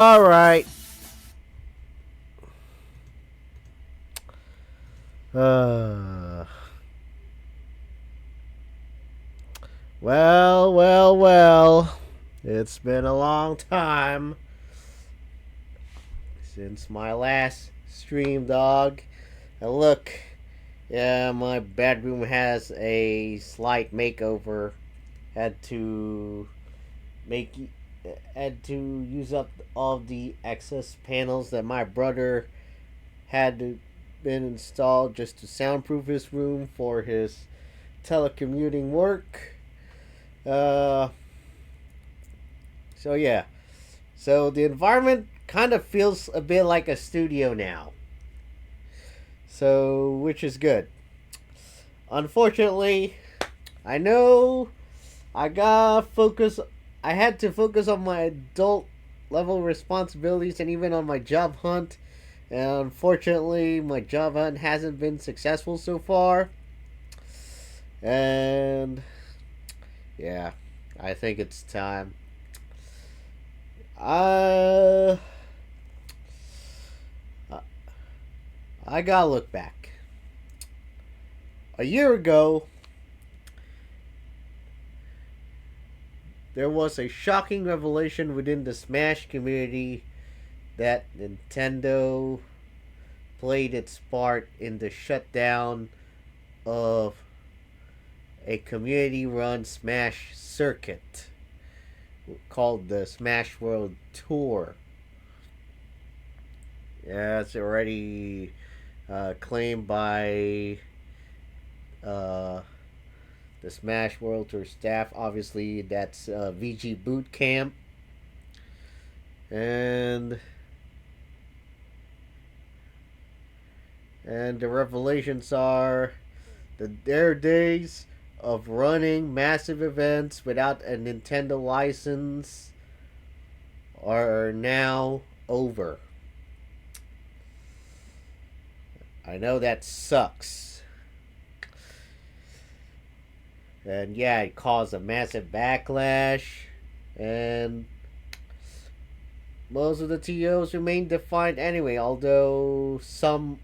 All right. Uh, well. It's been a long time since my last stream, dog. And look, yeah, my bedroom has a slight makeover. Had to make, had to use up all the excess panels that my brother been installed just to soundproof his room for his telecommuting work. Uh, so yeah, so the environment kind of feels a bit like a studio now. So which is good. Unfortunately, I know I got focus. I had to focus on my adult level responsibilities and even on my job hunt. And unfortunately, my job hunt hasn't been successful so far. And yeah, I think it's time. Uh, I gotta look back. A year ago, there was a shocking revelation within the Smash community that Nintendo played its part in the shutdown of a community run Smash circuit called the Smash World Tour. Yeah, it's already claimed by uh, the Smash World Tour staff. Obviously, that's VG Boot Camp. And the revelations are that their days of running massive events without a Nintendo license are now over. I know that sucks. And yeah, it caused a massive backlash. And most of the TOs remain defined anyway, although some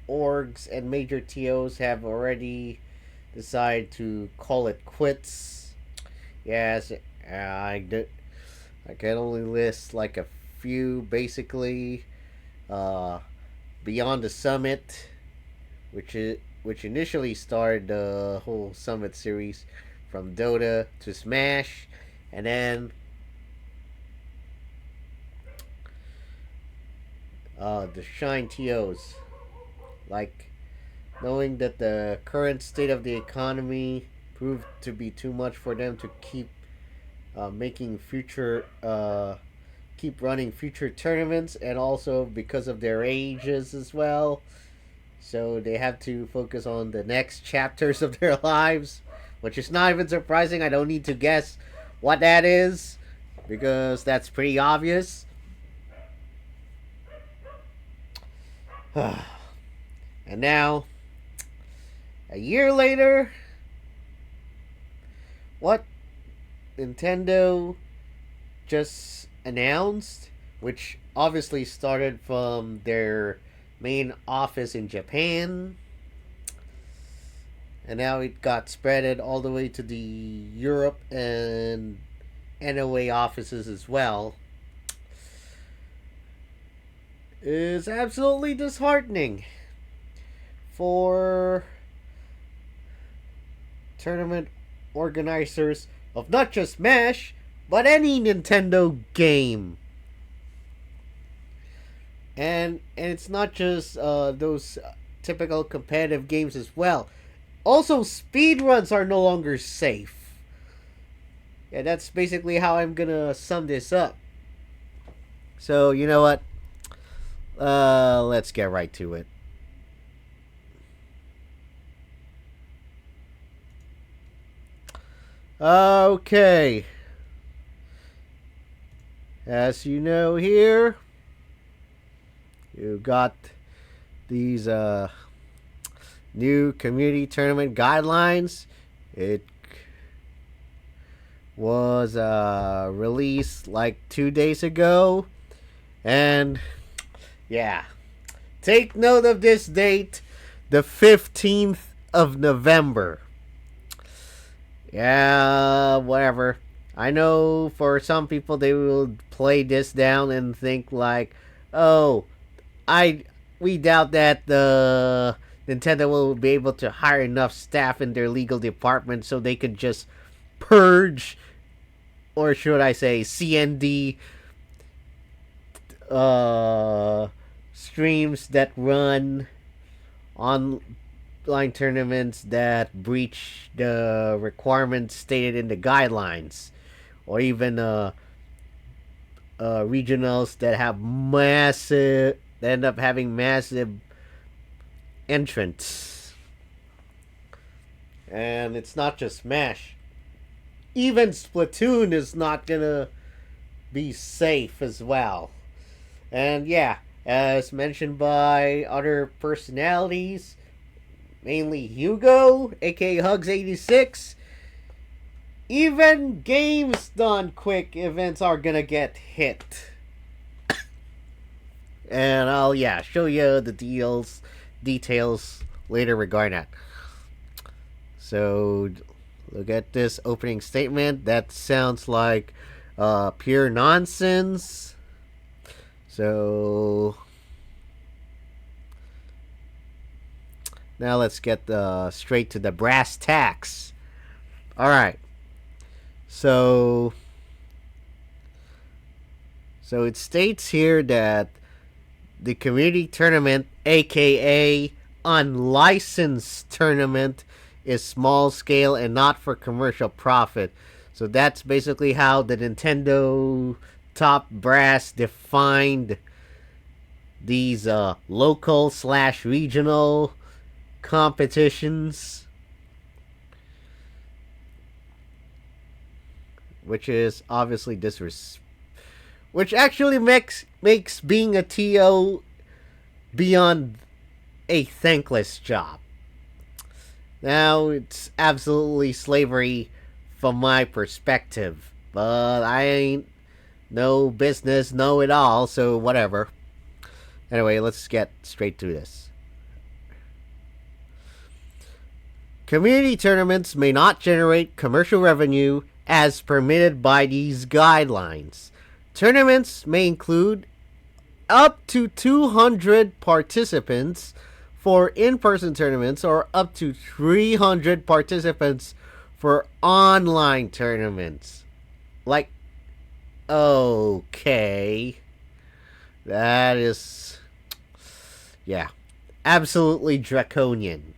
orgs and major TOs have already decided to call it quits. Yes, I can only list like a few. Basically, uh, Beyond the Summit, which initially started the whole Summit series from Dota to Smash, and then the Shine TOs. Like, knowing that the current state of the economy proved to be too much for them to keep making keep running future tournaments, and also because of their ages as well. So they have to focus on the next chapters of their lives, which is not even surprising. I don't need to guess what that is because that's pretty obvious. And now, a year later, what Nintendo just announced, which obviously started from their main office in Japan, and now it got spreaded all the way to the Europe and NOA offices as well, is absolutely disheartening for tournament organizers of not just Smash, but any Nintendo game. And it's not just those typical competitive games as well. Also, speedruns are no longer safe. Yeah, that's basically how I'm gonna sum this up. So you know what? Let's get right to it. Okay. As you know here, you got these new community tournament guidelines. It was released like 2 days ago. And yeah, take note of this date, the 15th of November. Yeah, whatever. I know for some people they will play this down and think like, "Oh, I we doubt that the Nintendo will be able to hire enough staff in their legal department so they could just purge, or should I say CND uh streams that run online tournaments that breach the requirements stated in the guidelines, or even regionals that have massive that end up having massive entrants. And it's not just Smash. Even Splatoon is not gonna be safe as well. And yeah, as mentioned by other personalities, mainly Hugo, aka Hugs86, even games done quick events are gonna get hit. And I'll show you the details later regarding that. So look at this opening statement. That sounds like pure nonsense. So now let's get straight to the brass tacks. All right. So it states here that the community tournament, aka unlicensed tournament, is small scale and not for commercial profit. So that's basically how the Nintendo top brass defined these local/regional competitions, which is obviously which actually makes being a TO beyond a thankless job. Now, it's absolutely slavery from my perspective, but I ain't no business know it all, so whatever. Anyway, let's get straight to this. Community tournaments may not generate commercial revenue as permitted by these guidelines. Tournaments may include up to 200 participants for in-person tournaments, or up to 300 participants for online tournaments. Like, okay, that is, absolutely draconian.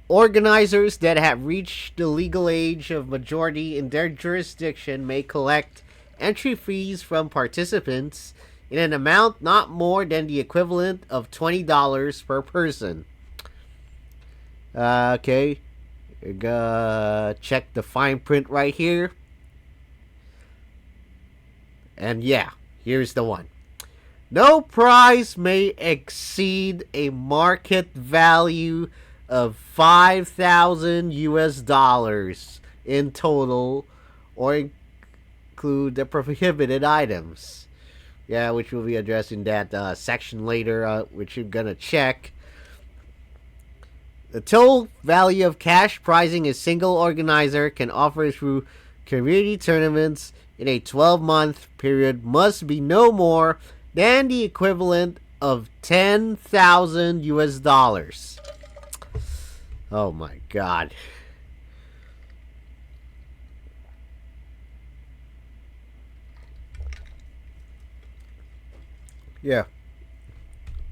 Organizers that have reached the legal age of majority in their jurisdiction may collect entry fees from participants in an amount not more than the equivalent of $20 per person. Okay, check the fine print right here. And here's the one. No prize may exceed a market value of 5,000 US dollars in total, or include the prohibited items. Which we'll be addressing that section later, which you're gonna check. The total value of cash prizing a single organizer can offer through community tournaments in a 12-month period must be no more than the equivalent of 10,000 US dollars. Oh my god.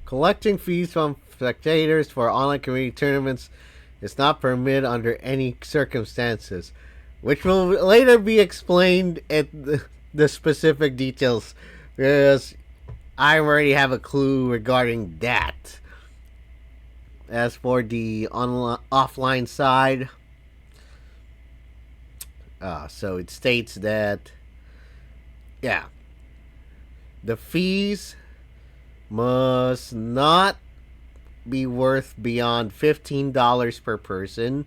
Collecting fees from spectators for online community tournaments is not permitted under any circumstances, which will later be explained at the specific details, because I already have a clue regarding that. As for the offline side, so it states that, the fees must not be worth beyond $15 per person.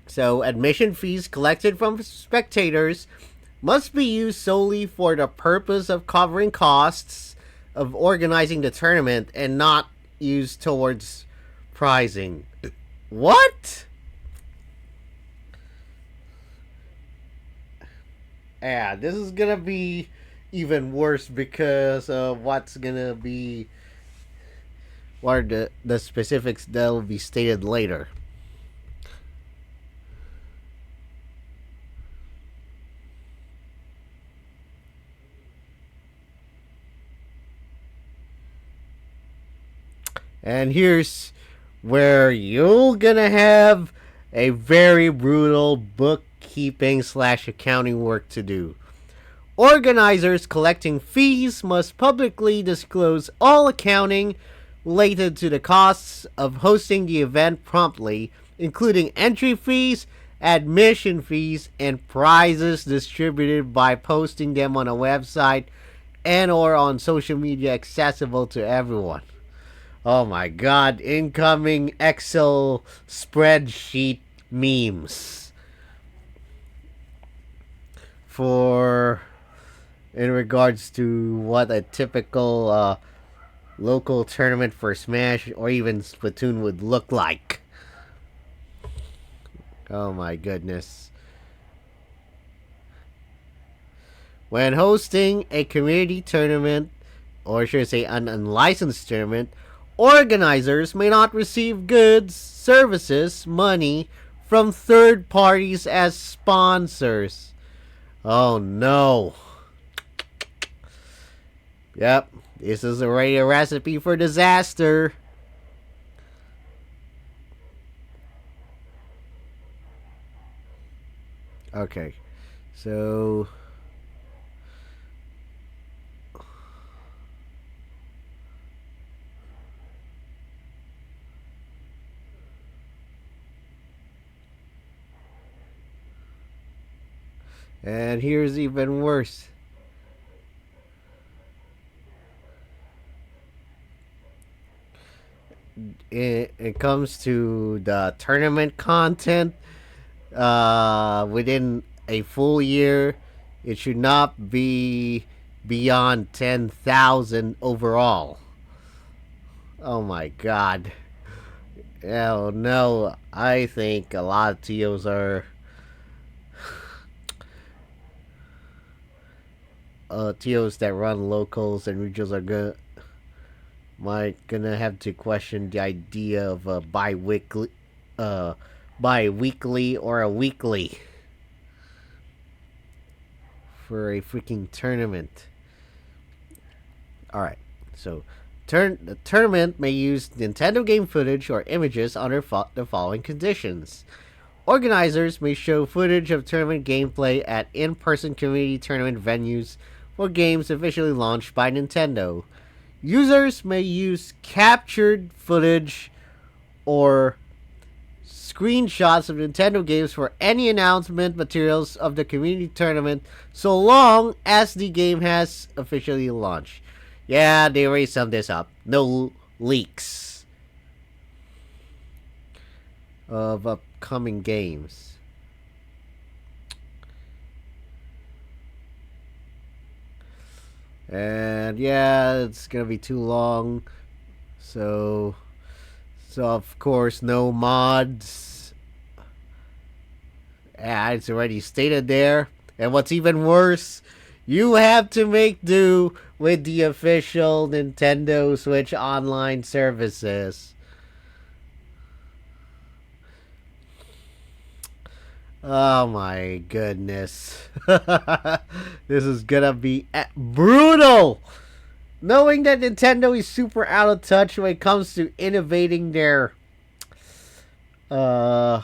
So, admission fees collected from spectators must be used solely for the purpose of covering costs of organizing the tournament and not used towards prizing. What? Yeah, this is gonna be even worse because what's gonna be what are the specifics that will be stated later. And here's where you're gonna have a very brutal bookkeeping slash accounting work to do. Organizers collecting fees must publicly disclose all accounting related to the costs of hosting the event promptly, including entry fees, admission fees, and prizes distributed by posting them on a website and or on social media accessible to everyone. Oh my god, incoming Excel spreadsheet memes for in regards to what a typical local tournament for Smash or even Splatoon would look like. Oh my goodness. When hosting a community tournament, or should I say an unlicensed tournament, organizers may not receive goods, services, money from third parties as sponsors. Oh no. Yep, this is already a recipe for disaster. Okay, so and here's even worse. It comes to the tournament content within a full year, it should not be beyond 10,000 overall. Oh my god. Oh no, I think a lot of TOs are TOs that run locals and regionals are gonna have to question the idea of a uh bi-weekly or a weekly for a freaking tournament. All right, so the tournament may use Nintendo game footage or images under the following conditions. Organizers may show footage of tournament gameplay at in-person community tournament venues for games officially launched by Nintendo. Users may use captured footage or screenshots of Nintendo games for any announcement materials of the community tournament so long as the game has officially launched. Yeah, they already summed this up. No leaks of upcoming games. And yeah, it's gonna be too long. So of course no mods. Yeah, it's already stated there. And what's even worse, you have to make do with the official Nintendo Switch online services. Oh my goodness. This is gonna be brutal! Knowing that Nintendo is super out of touch when it comes to innovating their uh,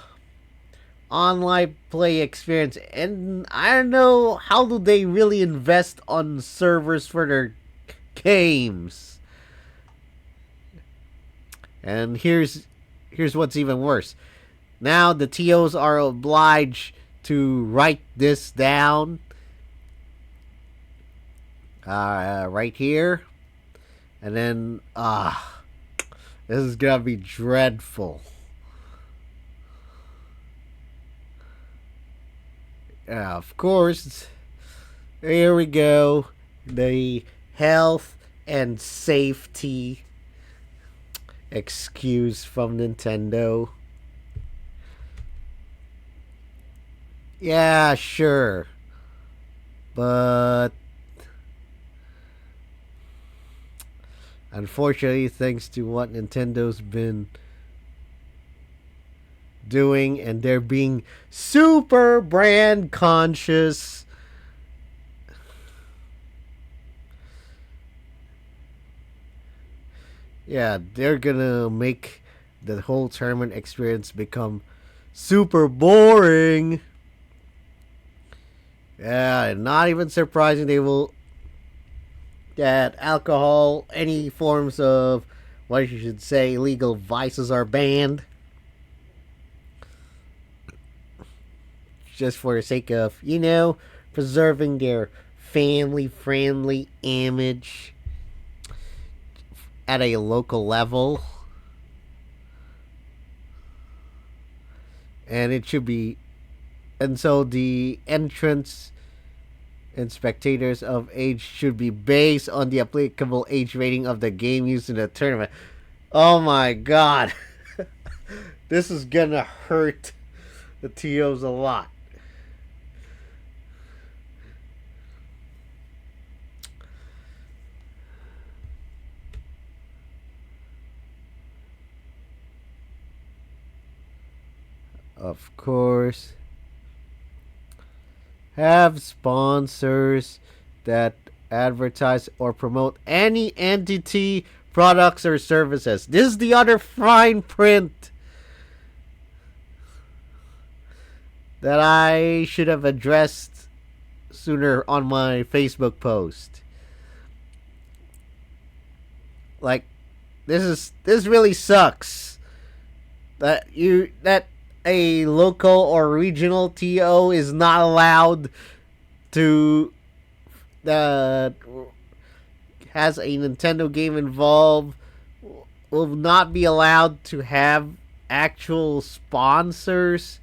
online play experience. And I don't know, how do they really invest on servers for their games? And here's what's even worse. Now the TOs are obliged to write this down right here. And then this is gonna be dreadful. Of course, here we go. The health and safety excuse from Nintendo. Yeah, sure. But unfortunately, thanks to what Nintendo's been doing, and they're being super brand conscious. Yeah, they're gonna make the whole tournament experience become super boring. Yeah, not even surprising they will that alcohol, any forms of what you should say, illegal vices are banned. Just for the sake of, preserving their family friendly image at a local level. And it should be. And so the entrance and spectators of age should be based on the applicable age rating of the game used in the tournament. Oh my god. This is gonna hurt the TOs a lot. Of course. Have sponsors that advertise or promote any entity, products, or services. This is the other fine print that I should have addressed sooner on my Facebook post. Like, this really sucks. That a local or regional TO is not allowed to that has a Nintendo game involved will not be allowed to have actual sponsors.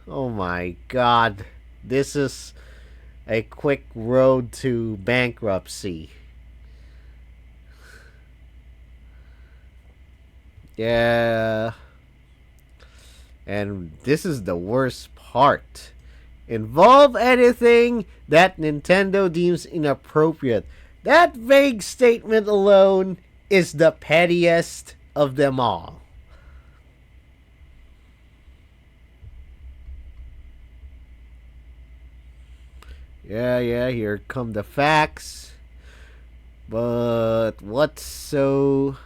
Oh my god. This is a quick road to bankruptcy. Yeah. And this is the worst part. Involve anything that Nintendo deems inappropriate. That vague statement alone is the pettiest of them all. Yeah, here come the facts. But what's so.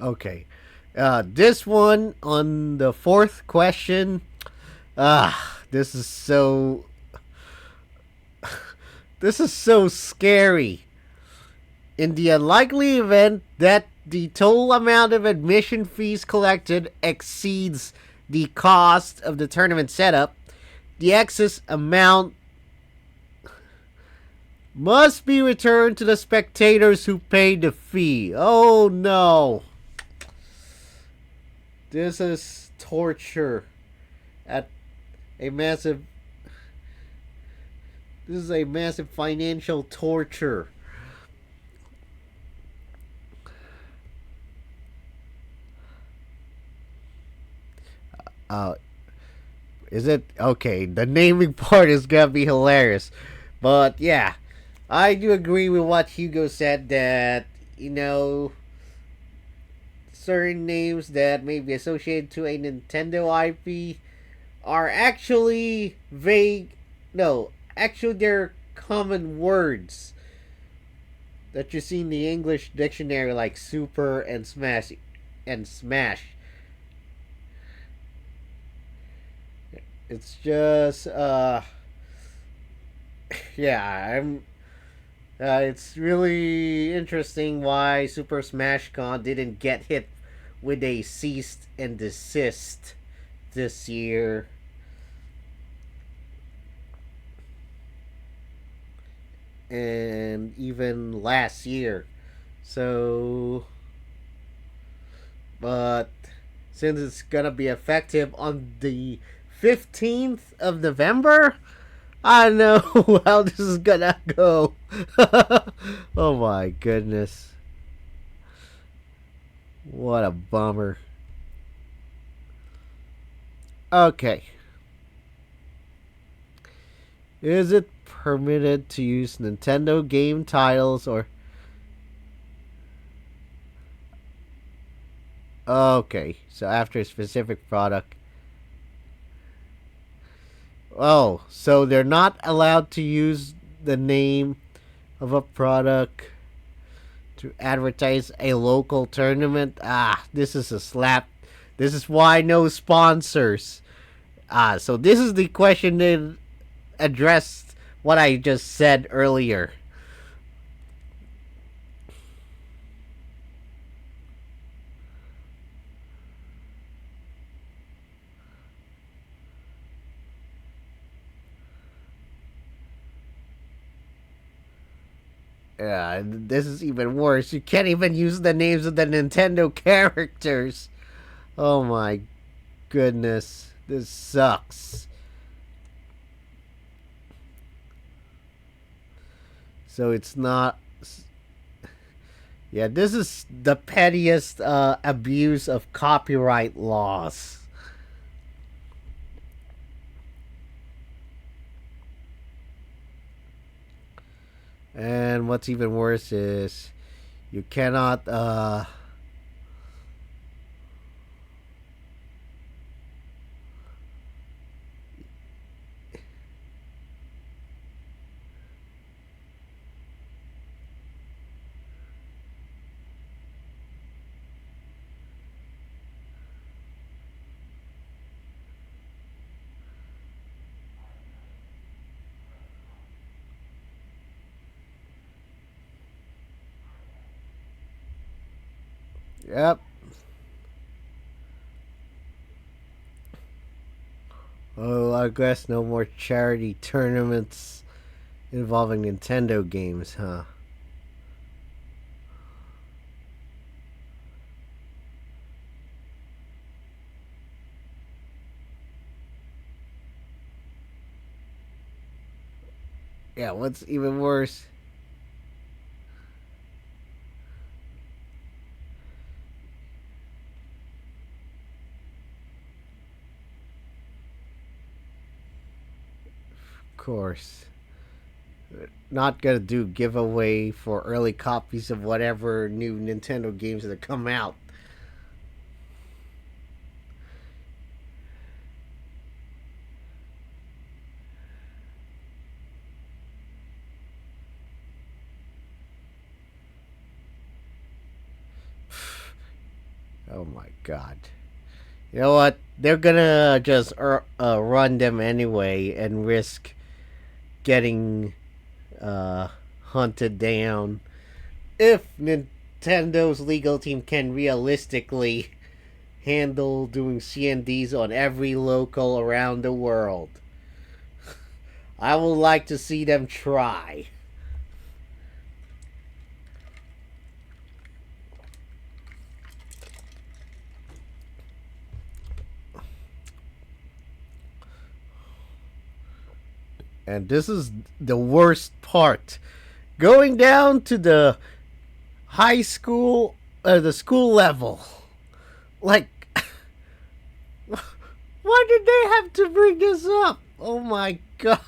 Okay. This one on the fourth question. This is so. This is so scary. In the unlikely event that the total amount of admission fees collected exceeds the cost of the tournament setup, the excess amount must be returned to the spectators who paid the fee. Oh no. This is torture at a massive. This is a massive financial torture. Uh, is it okay? The naming part is gonna be hilarious, but yeah, I do agree with what Hugo said that certain names that may be associated to a Nintendo IP are actually vague. No, actually, they're common words that you see in the English dictionary, like super and smash, and smash. It's just, yeah, I'm. It's really interesting why Super Smash Con didn't get hit with a cease and desist this year. and even last year. So, but since it's gonna be effective on the 15th of November, I know how this is gonna go. Oh my goodness. What a bummer. Okay. Is it permitted to use Nintendo game titles or. Okay, so after a specific product. Oh, so they're not allowed to use the name of a product to advertise a local tournament? Ah, this is a slap. This is why no sponsors. Ah, so this is the question that addressed what I just said earlier. Yeah, this is even worse. You can't even use the names of the Nintendo characters. Oh my goodness. This sucks. So it's not. Yeah, this is the pettiest abuse of copyright laws. And what's even worse is you cannot. Yep. Oh, I guess no more charity tournaments involving Nintendo games, huh? Yeah, what's even worse? Of course. Not gonna do giveaway for early copies of whatever new Nintendo games that come out. Oh my god. You know what? They're gonna just run them anyway and risk getting uh, hunted down if Nintendo's legal team can realistically handle doing CNDs on every local around the world. I would like to see them try. And this is the worst part. Going down to the high school or the school level. Like, why did they have to bring this up? Oh my god.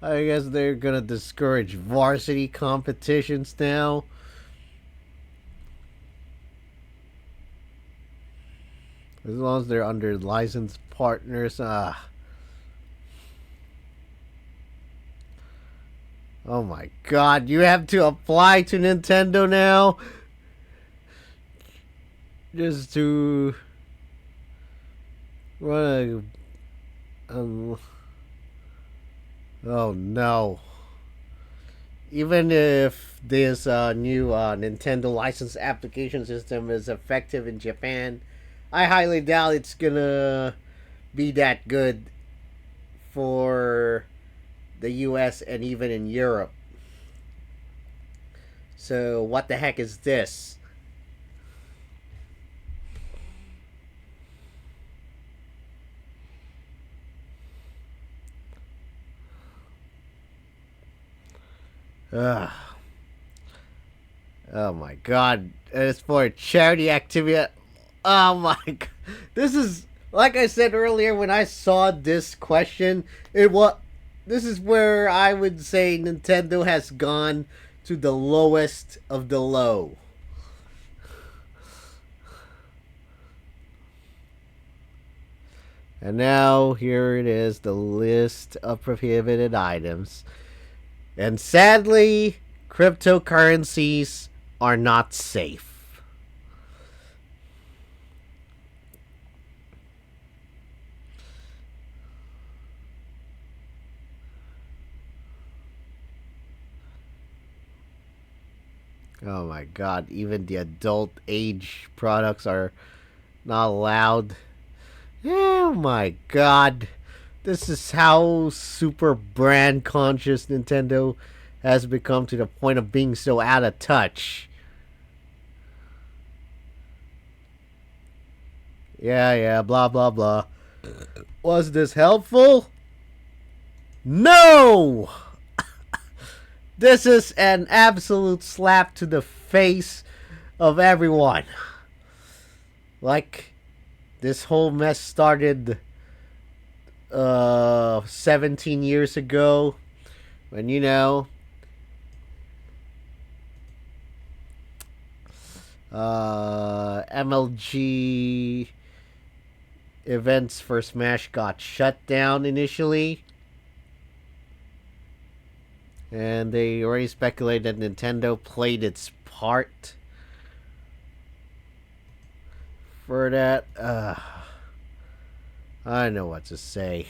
I guess they're gonna discourage varsity competitions now. As long as they're under licensed partners. Oh my god, you have to apply to Nintendo now? Just to run a. Oh no. Even if this new Nintendo license application system is effective in Japan, I highly doubt it's gonna be that good for the US and even in Europe. So, what the heck is this? Ugh. Oh my god. It's for a charity activity. Oh my god. This is, like I said earlier when I saw this question, it was this is where I would say Nintendo has gone to the lowest of the low. And now here it is, the list of prohibited items. And sadly, cryptocurrencies are not safe. Oh my god, even the adult age products are not allowed. Oh my god. This is how super brand conscious Nintendo has become to the point of being so out of touch. Yeah, blah blah blah. Was this helpful? No! This is an absolute slap to the face of everyone. Like, this whole mess started 17 years ago when, MLG events for Smash got shut down initially. And they already speculated that Nintendo played its part for that. I don't know what to say.